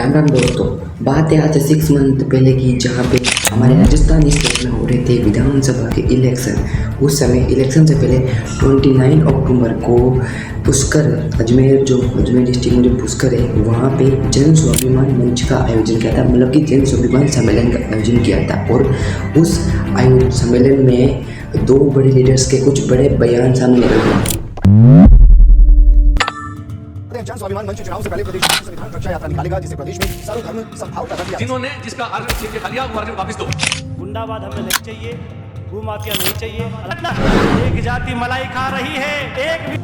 राम राम दोस्तों। बात है आज 6 मंथ पहले की, जहाँ पे हमारे राजस्थान स्टेट में हो रहे थे विधानसभा के इलेक्शन। उस समय इलेक्शन से पहले 29 अक्टूबर को पुष्कर अजमेर डिस्ट्रिक्ट में जो पुष्कर है, वहाँ पे जन स्वाभिमान मंच का आयोजन किया था, मतलब कि जन स्वाभिमान सम्मेलन का आयोजन किया था। और उस सम्मेलन में दो बड़े लीडर्स के कुछ बड़े बयान सामने निकल गए। जन स्वाभिमान मंच चुनाव से पहले प्रदेश में संविधान रक्षा यात्रा निकालेगा, जिसे प्रदेश में सर्वधर्म समभाव का दर्जा जिन्होंने जिसका आर्डर छीन के खा लिया वो आर्डर वापस दो। गुंडावाद हमें नहीं चाहिए, भूमाफिया नहीं चाहिए। एक जाति मलाई खा रही है, एक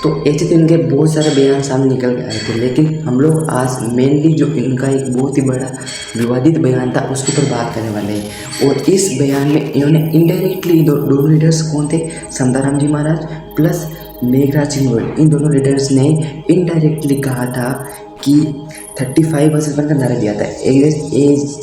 तो ऐसे तो इनके बहुत सारे बयान सामने निकल के आए थे, लेकिन हम लोग आज मेनली जो इनका एक बहुत ही बड़ा विवादित बयान था उसके ऊपर बात करने वाले हैं। और इस बयान में इन्होंने इनडायरेक्टली दोनों लीडर्स कौन थे, शांताराम जी महाराज प्लस मेघराज सिंह गोयल, इन दोनों लीडर्स ने इनडायरेक्टली कहा था कि 35 वर्सेस 1 का नारा दिया था।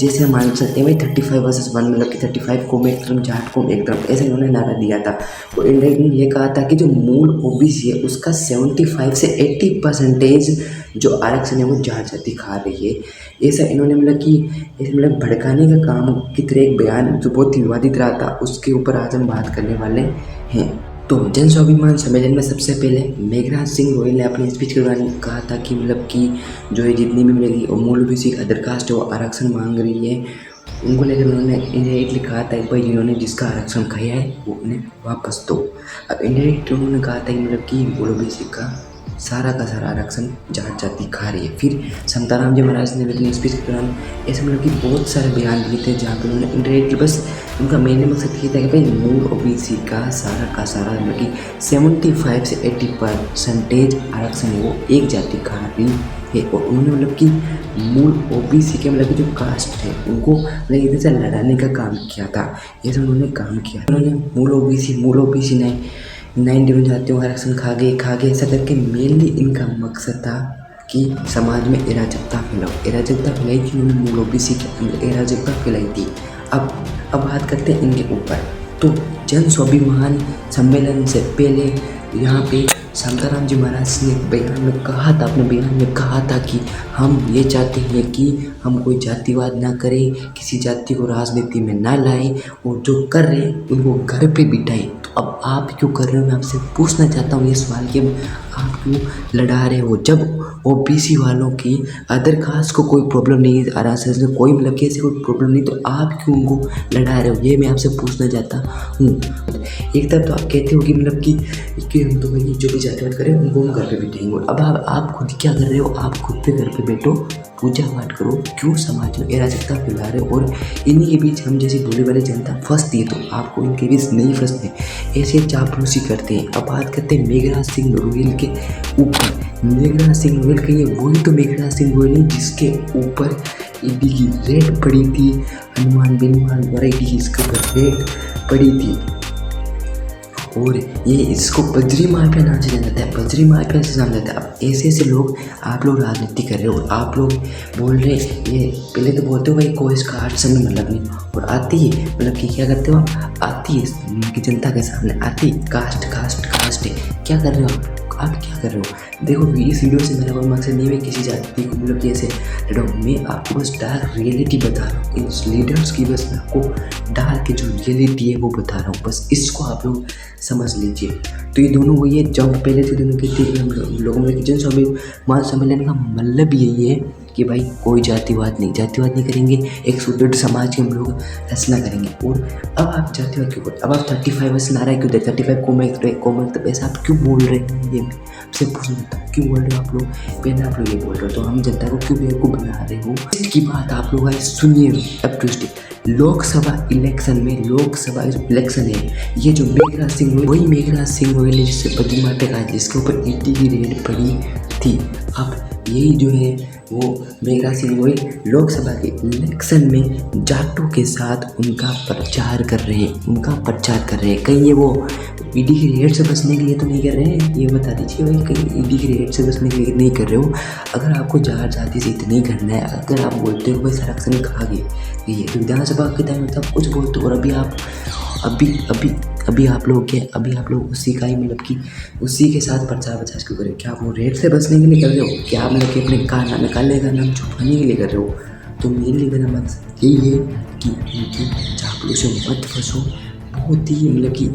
जैसे हम मान सकते हैं भाई 35 वर्सेस 1, मतलब कि 35 को एक तरफ, जाट को एक तरफ, ऐसे इन्होंने नारा दिया था। और इनडायरेक्टली ये कहा था कि जो मूल ओबीसी है उसका 75 से 80% जो आरक्षण है वो जाट जाति खा रही है। ऐसा इन्होंने मतलब भड़काने का काम की तरह एक बयान जो बहुत ही विवादित रहा था, उसके ऊपर आज हम बात करने वाले हैं। तो जन स्वाभिमान सम्मेलन में सबसे पहले मेघराज सिंह गोयल ने अपनी स्पीच के दौरान कहा था कि मतलब कि जो है जितनी भी मिलेगी और मूल ओबीसी अदर कास्ट है वो आरक्षण मांग रही है। उनको लेकर उन्होंने इनडायरेक्टली कहा था कि भाई जिन्होंने जिसका आरक्षण खाया है वो उन्हें वापस दो। अब इनडायरेक्टली उन्होंने कहा था कि मतलब कि मूल ओबीसी का सारा आरक्षण जाट जाति खा रही है। फिर शांताराम जी महाराज ने अपनी स्पीच के दौरान ऐसे मतलब कि बहुत सारे बयान दिए थे, जहाँ पर उन्होंने इनडायरेक्टली बस उनका मेन मकसद ये था कि भाई मूल ओबीसी का सारा मतलब कि 75 से 80% आरक्षण है वो एक जाति खा रही है। और उन्होंने मतलब कि मूल ओबीसी के मतलब कि जो कास्ट है उनको मतलब इधर से लड़ाने का काम किया था। ऐसा उन्होंने काम किया। उन्होंने मूल ओबीसी ने 9 जनजातियों का आरक्षण खा गए ऐसा करके मेनली इनका मकसद था कि समाज में अराजकता फैलाई थी। उन्होंने मूल ओबीसी के अंदर अराजकता फैलाई थी। अब बात करते हैं इनके ऊपर। तो जन स्वाभिमान सम्मेलन से पहले यहाँ पे शांताराम जी महाराज ने अपने बयान में कहा था कि हम ये चाहते हैं कि हम कोई जातिवाद ना करें, किसी जाति को राजनीति में ना लाएं, और जो कर रहे हैं उनको घर पे बिठाएं। तो अब आप क्यों कर रहे हो, मैं आपसे पूछना चाहता हूँ ये सवाल कि आप क्यों लड़ा रहे हो, जब ओबीसी वालों की अदर कास्ट को कोई प्रॉब्लम नहीं है, आरएसएस में कोई मतलब कैसे कोई प्रॉब्लम नहीं, तो आप क्यों उनको लड़ा रहे हो, ये मैं आपसे पूछना चाहता हूँ। एक तरफ तो आप कहते हो कि मतलब कि हम तो भाई जो भी जातिवाद करें उनको हम घर पे बिठाएंगे। अब आप खुद क्या कर रहे हो, आप खुद पे घर पे बैठो, पूजा पाठ करो, क्यों समाज में अराजकता फैला रहे हो। और इन्हीं के बीच हम जैसी भोले वाले जनता फंसती है, तो आपको इनके बीच नहीं फंसते, ऐसे चापलूसी करते हैं। अब बात करते हैं मेघराज सिंह गोयल के ऊपर। मेघराज सिंह गोयल कहिए वही तो मेघराज सिंह गोयल है जिसके ऊपर ईडी की रेड पड़ी थी, हनुमान बेनीवाल द्वारा ईडी की इसके ऊपर रेड पड़ी थी। और ये इसको बजरी माफिया नाम से जाना जाता है, बजरी माफिया से जाना जाता है। अब ऐसे लोग आप लोग राजनीति कर रहे हो, आप लोग बोल रहे ये पहले तो बोलते हो भाई कोई इसका आर्ट में मतलब नहीं, और आती है मतलब कि क्या करते हो आप, आती है कि जनता के सामने आती कास्ट है, क्या कर रहे हो आप क्या कर रहे हो। देखो इस वीडियो से मेरा कोई मकसद नहीं है किसी जाति को मतलब कि ऐसे लड़ो, मैं आपको बस डार्क रियलिटी बता रहा हूँ, इन लीडर्स की बस मैं आपको डार्क जो रियलिटी है वो बता रहा हूँ, बस इसको आप लोग समझ लीजिए। तो ये दोनों वही है जब पहले से दोनों कहते हैं हम लोगों में जन स्वाभिमान सम्मेलन का मतलब यही है कि भाई कोई जातिवाद नहीं करेंगे, एक सुदृढ़ समाज की हम लोग रचना करेंगे। और अब आप जातिवाद क्यों करते, अब आप 35 वर्ष नारा क्यों दे, 35 को ऐसा आप क्यों बोल रहे हैं, ये आपसे पूछना चाहता हूँ क्यों बोल रहे हो आप लोग, पहले आप लोग ये बोल रहे हो, तो हम जनता को क्यों बेवकूफ़ बना रहे हो। इसकी बात आप लोग सुनिए। अब ट्यूसडे लोकसभा इलेक्शन है, ये जो मेघराज सिंह गोयल, वही मेघराज सिंह गोयल ने जिससे बद्री माटे का जिसके ऊपर ईडी की रेड पड़ी थी। अब यही जो है वो मेघराज सिंह गोयल लोकसभा के इलेक्शन में जाटों के साथ उनका प्रचार कर रहे हैं। कहीं ये वो ईडी की रेड से बचने के लिए तो नहीं कर रहे हैं, ये बता दीजिए भाई, कहीं ईडी की रेड से बचने के लिए नहीं कर रहे हो। अगर आपको जाट जाति से इतना ही करना है, अगर आप बोलते हो भाई आरक्षण खा गए, ये तो विधानसभा के टाइम में सब कुछ बोलते हो, और अभी अभी आप लोग उसी का ही मतलब कि उसी के साथ प्रचार प्रचार क्यों करें? क्या आप वो रेट से बचने के लिए कर रहे हो? क्या आप मतलब कि अपने काले का नाम छुपाने के लिए कर रहे हो? तो मेनली मेरा मकसद यही है कि इनकी चापलूसों में मत फंसो। बहुत ही मतलब कि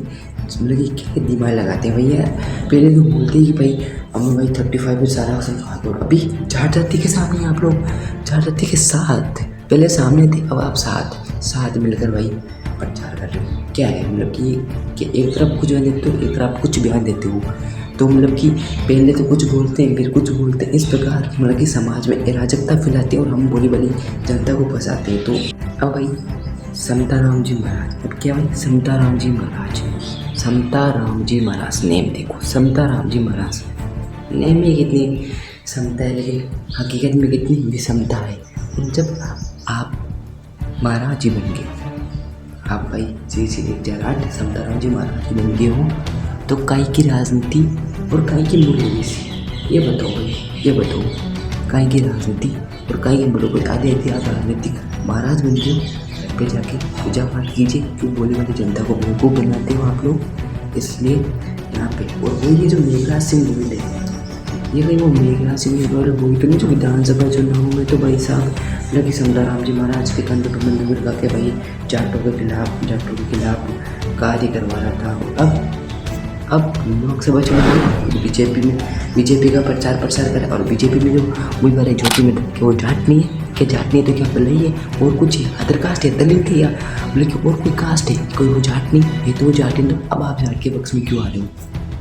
क्या दिमाग लगाते हैं भैया। पहले तो बोलते हैं कि भाई हमें भाई 35 में सारा ऑप्शन खा दो, अभी झाड़ जाती के सामने आप लोग, झाड़ जाती के साथ पहले सामने थे, अब आप साथ मिलकर भाई प्रचार कर रहे हो। क्या है मतलब कि एक तरफ कुछ बयान देते हो, एक तरफ कुछ बयान देते हो। तो मतलब कि पहले तो कुछ बोलते हैं फिर कुछ बोलते हैं, इस प्रकार मतलब कि समाज में अराजकता फैलाते हैं और हम भोली भाली जनता को फंसाते हैं। तो अब भाई समताराम जी महाराज, अब क्या भाई समताराम जी महाराज नेम देखो, समताराम जी महाराज नेम में कितनी समता है लेकिन हकीकत में कितनी विषमता है। और जब आप महाराज जी बन गए, आप भाई श्री 108 समताराम जी महाराज बन गए हो, तो काई की राजनीति और काई की मूल्य ये बताओ भाई, ये बताओ काई की राजनीति और काई की मूल्य। आधे आप राजनीतिक महाराज बन गए, पे जाके पूजा पाठ कीजिए, क्यों बोले वाली जनता को बेवकूफ़ बनाते हो आप लोग। इसलिए यहाँ पे और वो ये जो मेघराज सिंह गोयल है, ये कहीं वो मेघराज सिंह गोयल वही तो नहीं जो विधानसभा चुनाव में तो भाई साहब लगी समताराम जी महाराज के कंधे पर बंदूक लगा के भाई जाटों के खिलाफ कार्य करवा रहा था। अब लोकसभा चुनाव बीजेपी का प्रचार करे और बीजेपी में जो उम्मीदवार है ज्योति में कि वो जाट नहीं है, क्या जाट नहीं है तो क्या पल्ले ही है और कुछ है, अदर कास्ट है, दलित है या मतलब और कोई कास्ट है, कोई वो जाट नहीं है तो वो जाट है। तो अब आप जाट के पक्ष में क्यों आ रहे हो?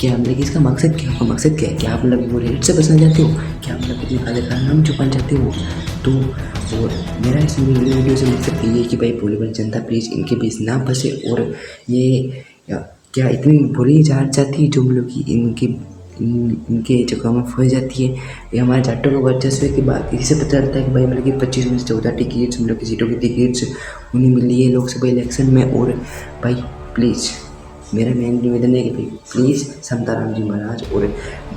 क्या मतलब इसका मकसद क्या है? आपका मकसद क्या है? क्या आप मतलब वो रेट से बचना चाहते हो? क्या मतलब कितने काले का नाम छुपाना चाहते हो? तो और मेरा इस वीडियो से मकसद ये है कि भाई भोली भाली जनता प्लीज़ इनके बीच ना फंसे। और ये क्या इतनी बुरी जाट जाती है जो मतलब कि इनके जगह में फंस जाती है। ये हमारे जाटों का वर्चस्व है कि बात इसी से पता चलता है कि भाई मतलब कि 25 में से 14 टिकट्स मतलब कि सीटों की टिकट्स उन्हें मिली है लोकसभा इलेक्शन में। और भाई प्लीज़ मेरा मेन निवेदन है कि भाई प्लीज़ समताराम जी महाराज और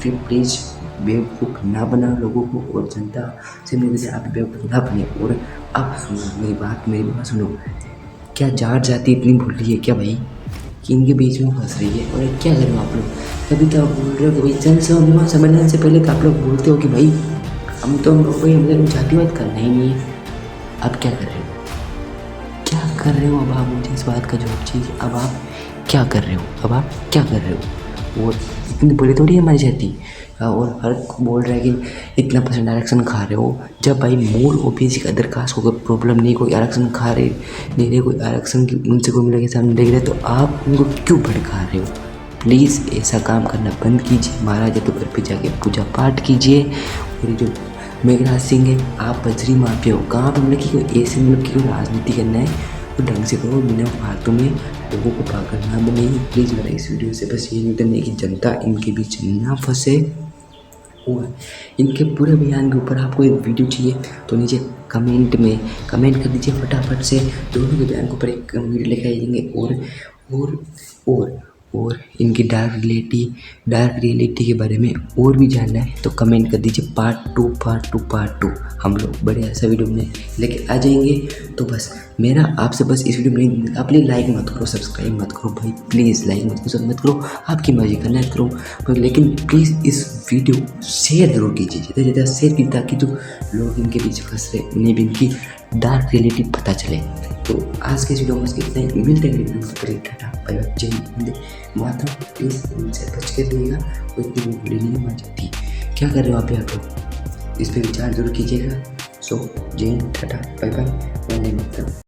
फिर प्लीज़ बेवकूफ़ ना बनाओ लोगों को, और जनता से मेरे आप बेवकूफ़ ना बने। और अब सुनो मेरी बात सुनो, क्या जाट जाति इतनी भूल रही है क्या भाई कि इनके बीच में फंस रही है? और क्या करें आप लोग? कभी तो आप बोल रहे हो कि भाई जनसभा सम्मेलन से पहले तो आप लोग बोलते हो कि भाई हम लोग जातिवाद करना ही नहीं है। अब क्या कर रहे हो? अब आप मुझे इस बात का जवाब चाहिए। अब आप क्या कर रहे हो? और इतनी बड़ी थोड़ी है हमारी जाति, और हर बोल रहा है कि इतना % आरक्षण खा रहे हो। जब भाई मूल ओबीसी का अदर कास्ट को कोई प्रॉब्लम नहीं, कोई आरक्षण खा रहे नहीं रहे, कोई आरक्षण की उनसे कोई मिलके सामने देख रहे, तो आप उनको क्यों भड़का रहे हो? प्लीज़ ऐसा काम करना बंद कीजिए। महाराज तो घर पे जाके पूजा पाठ कीजिए। और ये जो मेघराज सिंह है, आप बजरी माफिया हो। कहाँ पर मतलब कि कोई ऐसे मतलब कि कोई राजनीति करना है तो ढंग से करो, बिना फालतू में लोगों को पागल ना बने। प्लीज़ मेरा इस वीडियो से बस ये निवेदन है कि जनता इनके बीच ना फंसे। और इनके पूरे बयान के ऊपर आपको एक वीडियो चाहिए तो नीचे कमेंट कर दीजिए फटाफट से। दोनों के बयान के ऊपर एक वीडियो लेकर आएंगे। और इनकी डार्क रियलिटी के बारे में और भी जानना है तो कमेंट कर दीजिए पार्ट टू। हम लोग बड़े ऐसा वीडियो में लेके आ जाएंगे। तो बस मेरा आपसे बस इस वीडियो में आप प्लीज़ लाइक मत करो, सब्सक्राइब मत करो भाई, प्लीज़ लाइक मत करो, सब मत करो, आपकी मर्जी करना करो, पर लेकिन प्लीज़ इस वीडियो शेयर ज़रूर कीजिए, ज़्यादा से ज़्यादा शेयर कीजिए ताकि जो लोग इनके बीच फंस रहे उन्हें भी इनकी डार्क रियलिटी पता चले। तो आज के इस वीडियो में इतना ही, मिलते हैं वीडियो में। टाटा बाय बाय, जय हिंद माता। प्लीज़ इनसे बच कर रहिएगा, कोई भी बुरी नहीं मान जाती। क्या कर रहे हो आप यहाँ पर, इस पर विचार जरूर कीजिएगा। सो जय Hind, tata bye bye, Vande Mataram.